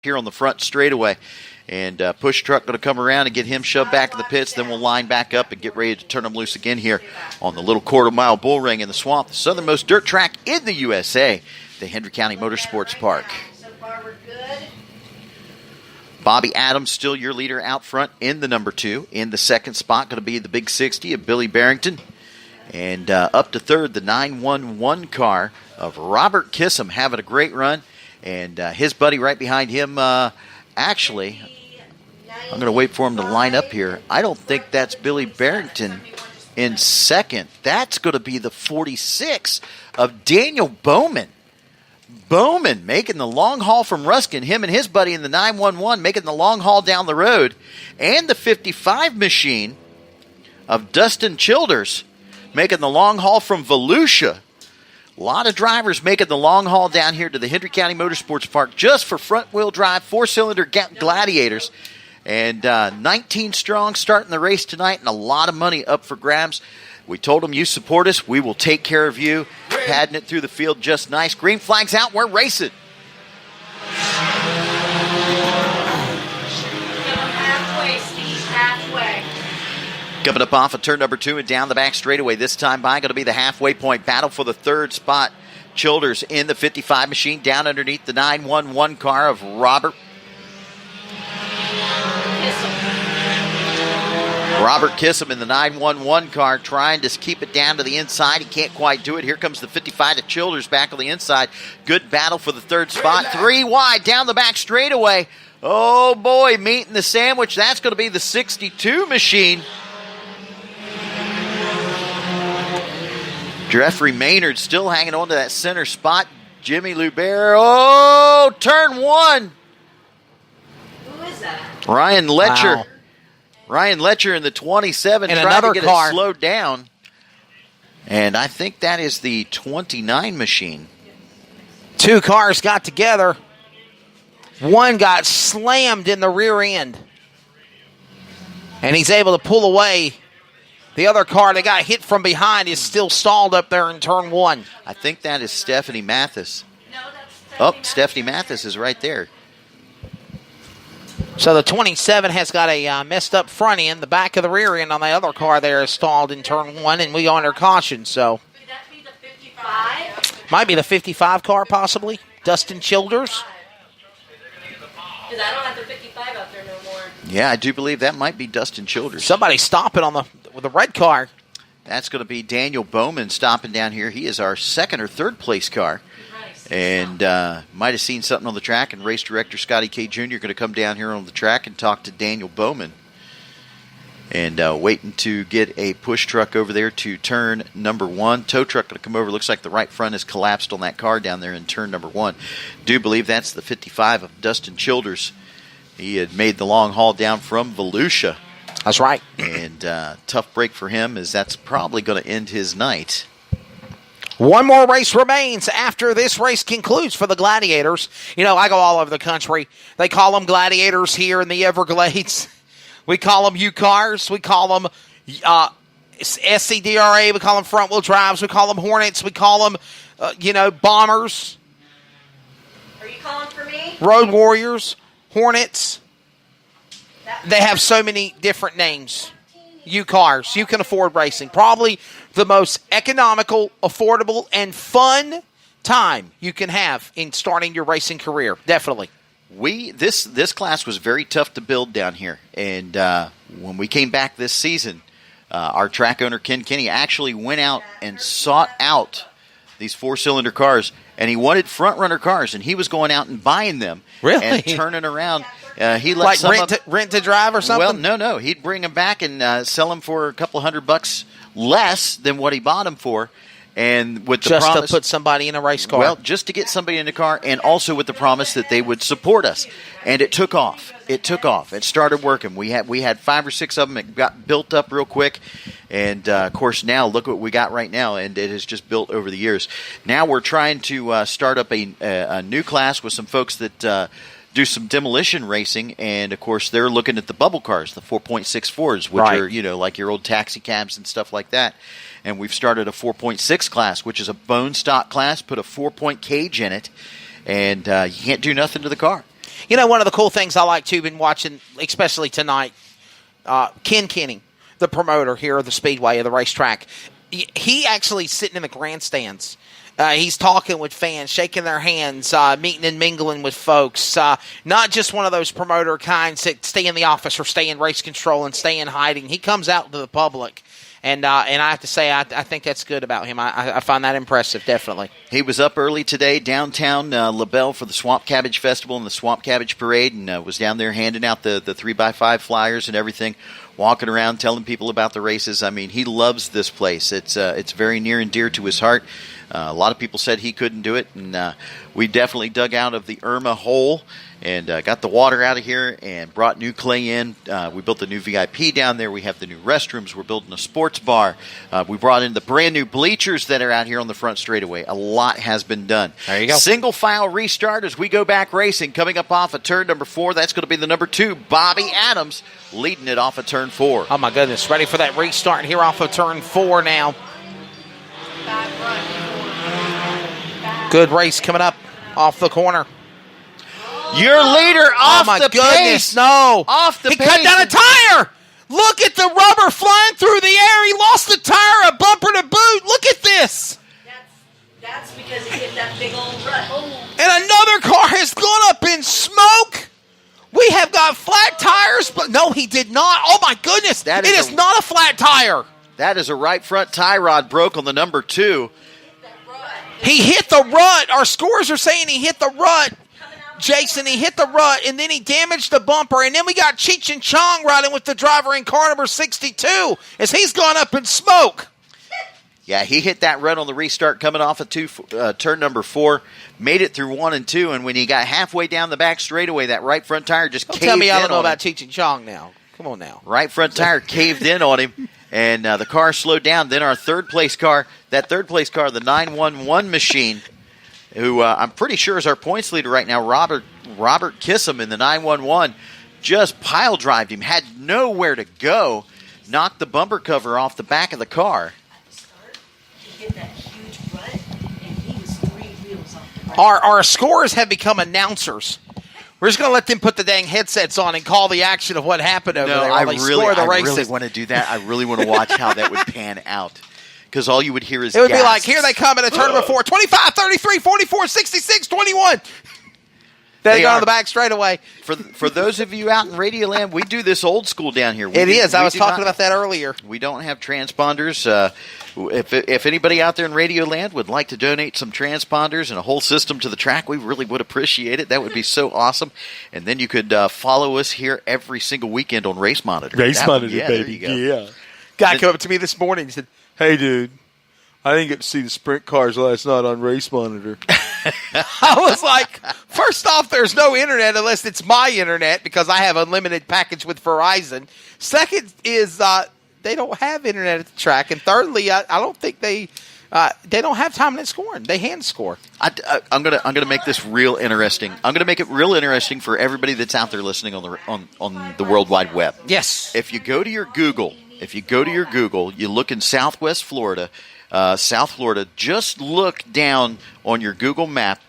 here on the front straightaway. And push truck going to come around and get him shoved back in the pits. Then we'll line back up and get ready to turn him loose again here on the little quarter-mile bull ring in the swamp, the southernmost dirt track in the USA, the Hendry County Motorsports Park. Bobby Adams, still your leader out front in the number 2. In the second spot, going to be the big 60 of Billy Barrington. And up to third, the 911 car of Robert Kissam, having a great run. And his buddy right behind him, actually, I'm going to wait for him to line up here. I don't think that's Billy Barrington in second. That's going to be the 46 of Daniel Bowman. Bowman making the long haul from Ruskin. Him and his buddy in the 911 making the long haul down the road. And the 55 machine of Dustin Childers making the long haul from Volusia. A lot of drivers making the long haul down here to the Hendry County Motorsports Park just for front-wheel drive, four-cylinder Gladiators. And 19 strong starting the race tonight, and a lot of money up for grabs. We told them, you support us, we will take care of you. Padding it through the field just nice. Green flag's out, we're racing. Halfway, Steve, halfway. Coming up off of turn number 2 and down the back straightaway. This time by going to be the halfway point battle for the third spot. Childers in the 55 machine down underneath the 911 car of Robert Kissam in the 911 car, trying to keep it down to the inside. He can't quite do it. Here comes the 55 to Childers back on the inside. Good battle for the third spot. 3 wide down the back straightaway. Oh boy, meeting the sandwich. That's going to be the 62 machine. Jeffrey Maynard still hanging on to that center spot. Jimmy Lubert. Oh, turn 1. Who is that? Ryan Letcher. Wow. Ryan Letcher in the 27 and trying another to get car it slowed down. And I think that is the 29 machine. 2 cars got together. One got slammed in the rear end. And he's able to pull away. The other car that got hit from behind is still stalled up there in turn 1. I think that is Stephanie Mathis. No, that's Stephanie Mathis is right there. So the 27 has got a messed up front end. The back of the rear end on the other car there is stalled in turn 1, and we go under caution. So Could that be the 55? might be the 55 car possibly. Dustin Childers. Because I don't have the 55 out there no more. Yeah, I do believe that might be Dustin Childers. Somebody stopping with the red car. That's going to be Daniel Bowman stopping down here. He is our second or third place car. Nice. And might have seen something on the track, and race director Scotty K. Jr. going to come down here on the track and talk to Daniel Bowman. And waiting to get a push truck over there to turn number 1. Tow truck going to come over. Looks like the right front has collapsed on that car down there in turn number 1. Do believe that's the 55 of Dustin Childers. He had made the long haul down from Volusia. That's right. And tough break for him, as that's probably going to end his night. One more race remains after this race concludes for the Gladiators. You know, I go all over the country. They call them Gladiators here in the Everglades. We call them U-Cars. We call them SCDRA. We call them front-wheel drives. We call them Hornets. We call them, Bombers. Are you calling for me? Road Warriors. Hornets. They have so many different names. U-Cars. You can afford racing. Probably the most economical, affordable, and fun time you can have in starting your racing career. Definitely. This class was very tough to build down here. And when we came back this season, our track owner, Ken Kinney, actually went out and sought out these 4-cylinder cars. And he wanted front-runner cars, and he was going out and buying them. Really? And turning around. He let like rent to drive or something? Well, no. He'd bring them back and sell them for a couple $100 less than what he bought them for. And with the promise, just to put somebody in a race car. Well, just to get somebody in the car, and also with the promise that they would support us. And it took off. It started working. We had 5 or 6 of them. It got built up real quick. And, of course, now look what we got right now, and it has just built over the years. Now we're trying to start up a new class with some folks that do some demolition racing, and, of course, they're looking at the bubble cars, the 4.64s, which are, like your old taxi cabs and stuff like that. And we've started a 4.6 class, which is a bone stock class, put a 4-point cage in it, and you can't do nothing to the car. You know, one of the cool things I like, too, been watching, especially tonight, Ken Kenny, the promoter here of the Speedway, of the racetrack, he actually sitting in the grandstands. He's talking with fans, shaking their hands, meeting and mingling with folks. Not just one of those promoter kinds that stay in the office or stay in race control and stay in hiding. He comes out to the public. And I have to say, I think that's good about him. I find that impressive, definitely. He was up early today downtown LaBelle for the Swamp Cabbage Festival and the Swamp Cabbage Parade, and was down there handing out the 3x5 flyers and everything, walking around telling people about the races. I mean, he loves this place. It's very near and dear to his heart. A lot of people said he couldn't do it, and we definitely dug out of the Irma hole and got the water out of here and brought new clay in. We built the new VIP down there. We have the new restrooms. We're building a sports bar. We brought in the brand new bleachers that are out here on the front straightaway. A lot has been done. There you go. Single file restart as we go back racing. Coming up off of turn number 4, that's going to be the number 2, Bobby Adams, leading it off of turn 4. Oh, my goodness. Ready for that restart here off of turn 4 now. Good race coming up off the corner. Your leader off my the goodness, pace. no. Off the he pace. cut down a tire. Look at the rubber flying through the air. He lost the tire, a bumper to boot. Look at this. That's because he hit that big old rut. Oh. And another car has gone up in smoke. We have got flat tires, but no, he did not. Oh, my goodness. It is not a flat tire. That is a right front tie rod broke on the number 2. He hit the rut. Our scores are saying he hit the rut. Jason, he hit the rut, and then he damaged the bumper. And then we got Cheech and Chong riding with the driver in car number 62 as he's gone up in smoke. Yeah, he hit that rut on the restart coming off of turn number 4, made it through 1 and 2, and when he got halfway down the back straightaway, that right front tire just caved in on him. Tell me I don't know about Cheech and Chong now. Come on now. Right front tire caved in on him, and the car slowed down. Then our third place car, the 911 machine, who I'm pretty sure is our points leader right now, Robert Kissam in the 911, just pile drived him, had nowhere to go, knocked the bumper cover off the back of the car. He hit that huge rut, and he was 3 wheels off the rut. Our scores have become announcers. We're just going to let them put the dang headsets on and call the action of what happened over there while they score the races. I really want to do that. I really want to watch how that would pan out. Because all you would hear is it would gasps. be like, here they come at a turn number 4, 25, 33, 44, 66, 21. They go on the back straight away. For those of you out in Radio Land, we do this old school down here. I was talking about that earlier. We don't have transponders. If anybody out there in Radio Land would like to donate some transponders and a whole system to the track, we really would appreciate it. That would be so awesome. And then you could follow us here every single weekend on Race Monitor. Race Monitor, baby. There you go. Yeah. Guy came up to me this morning and said, Hey, dude, I didn't get to see the sprint cars last night on Race Monitor. I was like, first off, there's no internet unless it's my internet because I have unlimited package with Verizon. Second is they don't have internet at the track. And thirdly, I don't think they don't have time in scoring. They hand score. I'm gonna make this real interesting. I'm gonna make it real interesting for everybody that's out there listening on the World Wide Web. Yes. If you go to your Google, you look in Southwest Florida. South Florida, just look down on your Google map,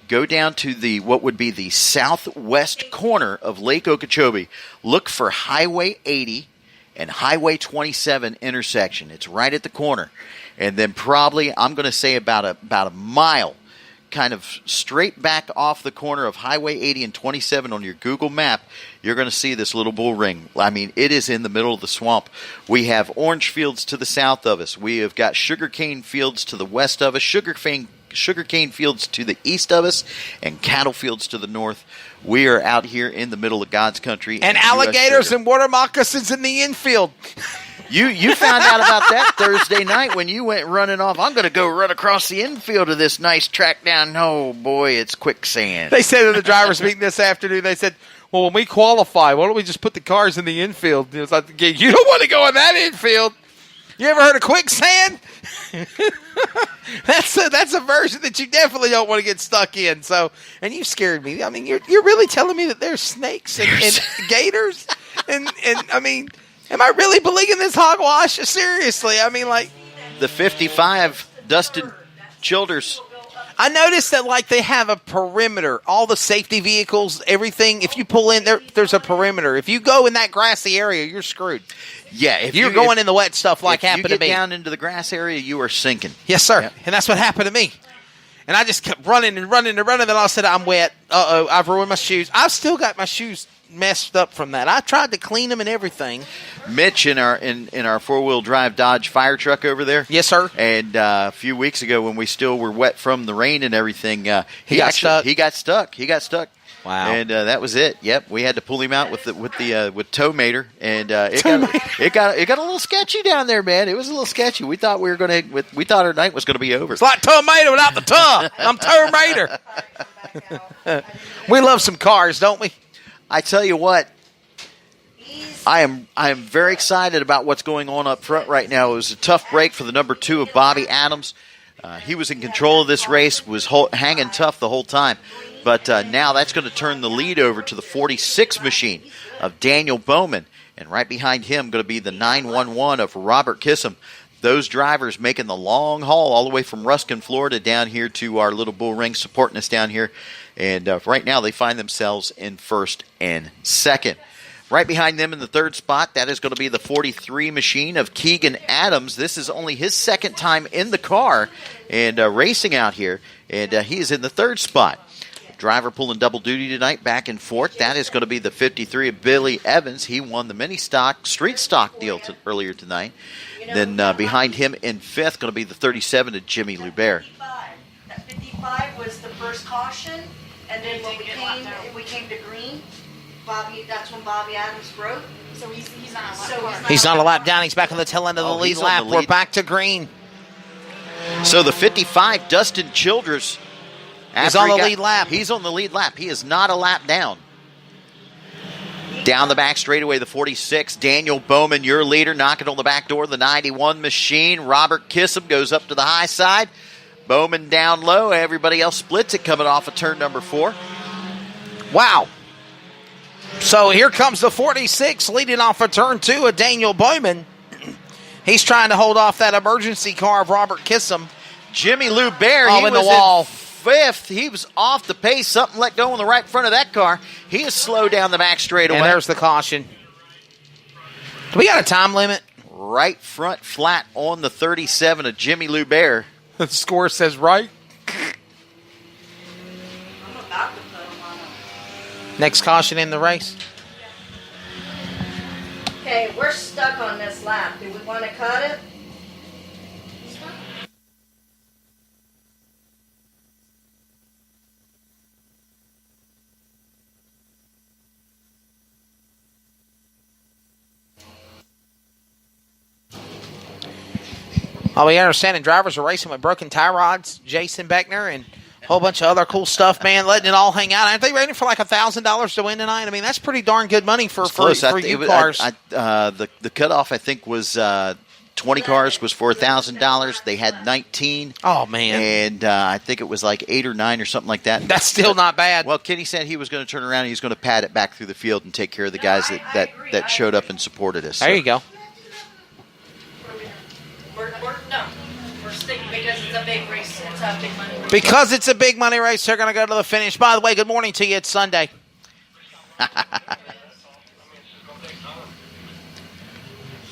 go down to what would be the southwest corner of Lake Okeechobee, look for Highway 80 and Highway 27 intersection. It's right at the corner. And then probably, I'm going to say about a mile, kind of straight back off the corner of Highway 80 and 27 on your Google map, you're going to see this little bull ring. I mean, it is in the middle of the swamp. We have orange fields to the south of us. We have got sugarcane fields to the west of us, sugarcane fields to the east of us, and cattle fields to the north. We are out here in the middle of God's country. And alligators and water moccasins in the infield. You found out about that Thursday night when you went running off. I'm going to go run across the infield of this nice track down. Oh, boy, it's quicksand. They said at the drivers' meeting this afternoon, they said, well, when we qualify, why don't we just put the cars in the infield? And it was like, you don't want to go in that infield. You ever heard of quicksand? That's a version that you definitely don't want to get stuck in. So, and you scared me. I mean, you're really telling me that there's snakes and gators? And I mean, am I really believing this hogwash? Seriously, I mean, like the 55 Dustin Childers. I noticed that, like, they have a perimeter. All the safety vehicles, everything. If you pull in, there's a perimeter. If you go in that grassy area, you're screwed. Yeah, if you're going in the wet stuff like happened to me. If you get down into the grass area, you are sinking. Yes, sir. Yep. And that's what happened to me. And I just kept running and running and running. Then all of a sudden, I'm wet. Uh-oh, I've ruined my shoes. I've still got my shoes messed up from that. I tried to clean them and everything. Mitch in our four-wheel drive Dodge fire truck over there. Yes, sir. And a few weeks ago, when we still were wet from the rain and everything, he got stuck. He got stuck. Wow. And that was it. Yep, we had to pull him out with tow mater, and it got a little sketchy down there, man. It was a little sketchy. We thought our night was gonna be over. It's like tomato without the tow. I'm tomato. We love some cars, don't we? I tell you what, I am very excited about what's going on up front right now. It was a tough break for the number 2 of Bobby Adams. He was in control of this race, was hanging tough the whole time. But now that's going to turn the lead over to the 46 machine of Daniel Bowman. And right behind him going to be the 911 of Robert Kissam. Those drivers making the long haul all the way from Ruskin, Florida, down here to our little bull ring, supporting us down here. And right now they find themselves in first and second. Right behind them in the third spot, that is going to be the 43 machine of Keegan Adams. This is only his second time in the car and racing out here. And he is in the third spot. Driver pulling double duty tonight, back and forth. That is going to be the 53 of Billy Evans. He won the mini stock, street stock deal earlier tonight. Then behind him in fifth, going to be the 37 of Jimmy Lubert. That 55 was the first caution, and then when we came to green, that's when Bobby Adams broke. So he's not a lap. He's not a lap down. He's back on the tail end of the lead lap. We're back to green. So the 55, Dustin Childress, He's on the lead lap. He's on the lead lap. He is not a lap down. Down the back straightaway, the 46, Daniel Bowman, your leader, knocking on the back door, the 91 machine. Robert Kissam goes up to the high side. Bowman down low. Everybody else splits it coming off of turn number 4. Wow. So here comes the 46 leading off of turn 2 of Daniel Bowman. He's trying to hold off that emergency car of Robert Kissam. Jimmy Lubert, he was in the wall. Fifth. He was off the pace. Something let go on the right front of that car. He is slowed down the back straightaway. And there's the caution. Do we got a time limit? Right front flat on the 37 of Jimmy Lubert. The score says right. I'm about to put him on. Next caution in the race. Okay, we're stuck on this lap. Do we want to cut it? We understand drivers are racing with broken tie rods, Jason Beckner, and a whole bunch of other cool stuff, man, letting it all hang out. Aren't they waiting for like $1,000 to win tonight? I mean, that's pretty darn good money for you cars. The cutoff, I think, was 20 cars was for $1,000. They had 19. Oh, man. And I think it was like 8 or 9 or something like that. That's still not bad. Well, Kenny said he was going to turn around and he was going to pad it back through the field and take care of the guys that showed up and supported us. There you go. We're sticking because it's a big race. It's a big money race. Because it's a big money race, they're going to go to the finish. By the way, good morning to you. It's Sunday.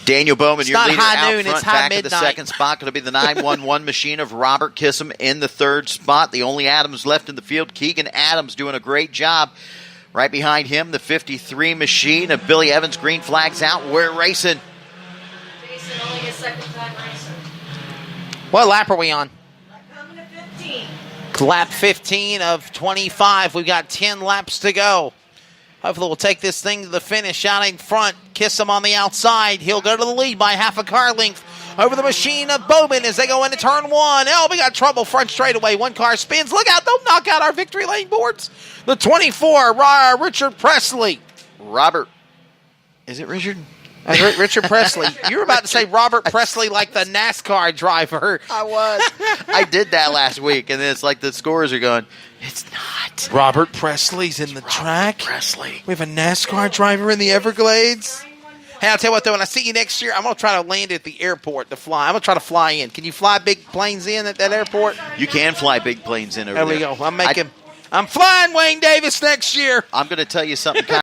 Daniel Bowman, it's your not leader high out noon, front, it's high back midnight. in the second spot. Going to be the 911 machine of Robert Kissam in the third spot. The only Adams left in the field, Keegan Adams, doing a great job. Right behind him, the 53 machine of Billy Evans. Green flags out. We're racing. Jason, only his second time racing. What lap are we on? Coming to 15. Lap 15 of 25. We've got 10 laps to go. Hopefully we'll take this thing to the finish. Out in front, Kissam on the outside. He'll go to the lead by half a car length over the machine of Bowman as they go into turn 1. Oh, we got trouble front straightaway. One car spins. Look out, don't knock out our victory lane boards. The 24, Richard Presley. Robert. Is it Richard? Richard Presley. You were about to say Robert Presley like the NASCAR driver. I was. I did that last week, and then it's like the scores are going, it's not. Robert Presley's in the track. Presley. We have a NASCAR driver in the Everglades. Hey, I'll tell you what, though, when I see you next year, I'm going to try to land at the airport to fly. I'm going to try to fly in. Can you fly big planes in at that airport? You can fly big planes in over There there. we go. I'm flying Wayne Davis next year. I'm going to tell you something kind